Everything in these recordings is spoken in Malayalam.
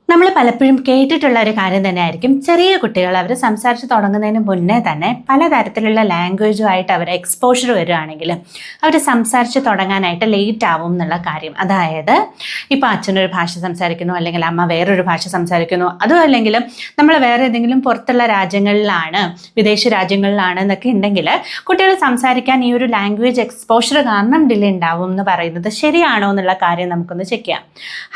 നമ്മൾ പലപ്പോഴും കേട്ടിട്ടുള്ള ഒരു കാര്യം തന്നെയായിരിക്കും, ചെറിയ കുട്ടികൾ അവർ സംസാരിച്ച് തുടങ്ങുന്നതിന് മുന്നേ തന്നെ പലതരത്തിലുള്ള ലാംഗ്വേജുമായിട്ട് അവർ എക്സ്പോഷർ വരികയാണെങ്കിൽ അവർ സംസാരിച്ച് തുടങ്ങാനായിട്ട് ലേറ്റ് ആവും എന്നുള്ള കാര്യം. അതായത് ഇപ്പോൾ അച്ഛനൊരു ഭാഷ സംസാരിക്കുന്നു, അല്ലെങ്കിൽ അമ്മ വേറൊരു ഭാഷ സംസാരിക്കുന്നു, അതും അല്ലെങ്കിൽ നമ്മൾ വേറെ ഏതെങ്കിലും പുറത്തുള്ള രാജ്യങ്ങളിലാണ്, വിദേശ രാജ്യങ്ങളിലാണ് എന്നൊക്കെ ഉണ്ടെങ്കിൽ കുട്ടികൾ സംസാരിക്കാൻ ഈ ഒരു ലാംഗ്വേജ് എക്സ്പോഷർ കാരണം ഡിലേ ഉണ്ടാവും എന്ന് പറയുന്നത് ശരിയാണോ എന്നുള്ള കാര്യം നമുക്കൊന്ന് ചെക്ക് ചെയ്യാം.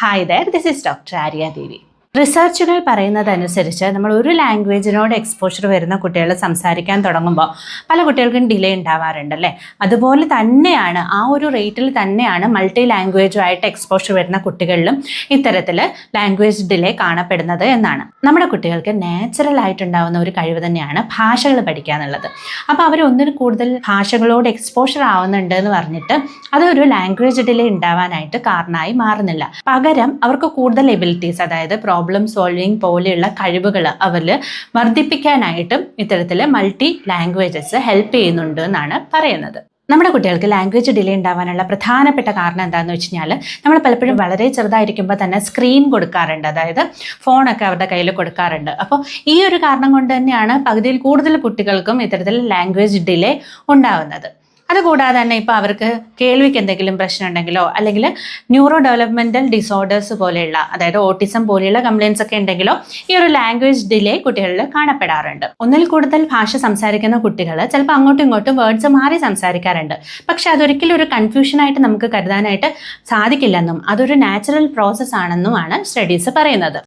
Hi there, this is doctor Arya Devi. റിസർച്ചുകൾ പറയുന്നതനുസരിച്ച് നമ്മൾ ഒരു ലാംഗ്വേജിനോട് എക്സ്പോഷർ വരുന്ന കുട്ടികൾ സംസാരിക്കാൻ തുടങ്ങുമ്പോൾ പല കുട്ടികൾക്കും ഡിലേ ഉണ്ടാവാറുണ്ടല്ലേ. അതുപോലെ തന്നെയാണ്, ആ ഒരു റേറ്റിൽ തന്നെയാണ് മൾട്ടി ലാംഗ്വേജുമായിട്ട് എക്സ്പോഷർ വരുന്ന കുട്ടികളിലും ഇത്തരത്തിൽ ലാംഗ്വേജ് ഡിലേ കാണപ്പെടുന്നത് എന്നാണ്. നമ്മുടെ കുട്ടികൾക്ക് നാച്ചുറൽ ആയിട്ടുണ്ടാവുന്ന ഒരു കഴിവ് തന്നെയാണ് ഭാഷകൾ പഠിക്കുക എന്നുള്ളത്. അപ്പോൾ അവർ ഒന്നിൽ കൂടുതൽ ഭാഷകളോട് എക്സ്പോഷർ ആവുന്നുണ്ട് എന്ന് പറഞ്ഞിട്ട് അതൊരു ലാംഗ്വേജ് ഡിലേ ഉണ്ടാവാനായിട്ട് കാരണമായി മാറുന്നില്ല. പകരം അവർക്ക് കൂടുതൽ എബിലിറ്റീസ്, അതായത് പ്രോബ്ലം സോൾവിങ് പോലെയുള്ള കഴിവുകൾ അവരിൽ വർദ്ധിപ്പിക്കാനായിട്ടും ഇത്തരത്തിൽ മൾട്ടി ലാംഗ്വേജസ് ഹെൽപ്പ് ചെയ്യുന്നുണ്ട് എന്നാണ് പറയുന്നത്. നമ്മുടെ കുട്ടികൾക്ക് ലാംഗ്വേജ് ഡിലേ ഉണ്ടാവാനുള്ള പ്രധാനപ്പെട്ട കാരണം എന്താണെന്ന് വെച്ച് കഴിഞ്ഞാൽ, നമ്മൾ പലപ്പോഴും വളരെ ചെറുതായിരിക്കുമ്പോൾ തന്നെ സ്ക്രീൻ കൊടുക്കാറുണ്ട്, അതായത് ഫോണൊക്കെ അവരുടെ കയ്യിൽ കൊടുക്കാറുണ്ട്. അപ്പോൾ ഈ ഒരു കാരണം കൊണ്ട് തന്നെയാണ് പകുതിയിൽ കൂടുതൽ കുട്ടികൾക്കും ഇത്തരത്തിൽ ലാംഗ്വേജ് ഡിലേ ഉണ്ടാവുന്നത്. അതുകൂടാതെ തന്നെ ഇപ്പോൾ അവർക്ക് കേൾവിക്ക് എന്തെങ്കിലും പ്രശ്നം ഉണ്ടെങ്കിലോ, അല്ലെങ്കിൽ ന്യൂറോ ഡെവലപ്മെൻറ്റൽ ഡിസോർഡേഴ്സ് പോലെയുള്ള, അതായത് ഓട്ടിസം പോലെയുള്ള കംപ്ലയിൻസ് ഒക്കെ ഉണ്ടെങ്കിലോ ഈ ഒരു ലാംഗ്വേജ് ഡിലേ കുട്ടികളിൽ കാണപ്പെടാറുണ്ട്. ഒന്നിൽ കൂടുതൽ ഭാഷ സംസാരിക്കുന്ന കുട്ടികൾ ചിലപ്പോൾ അങ്ങോട്ടും ഇങ്ങോട്ടും വേർഡ്സ് മാറി സംസാരിക്കാറുണ്ട്. പക്ഷെ അതൊരിക്കലും ഒരു കൺഫ്യൂഷനായിട്ട് നമുക്ക് കരുതാനായിട്ട് സാധിക്കില്ലെന്നും അതൊരു നാച്ചുറൽ പ്രോസസ്സ് ആണെന്നുമാണ് സ്റ്റഡീസ് പറയുന്നത്.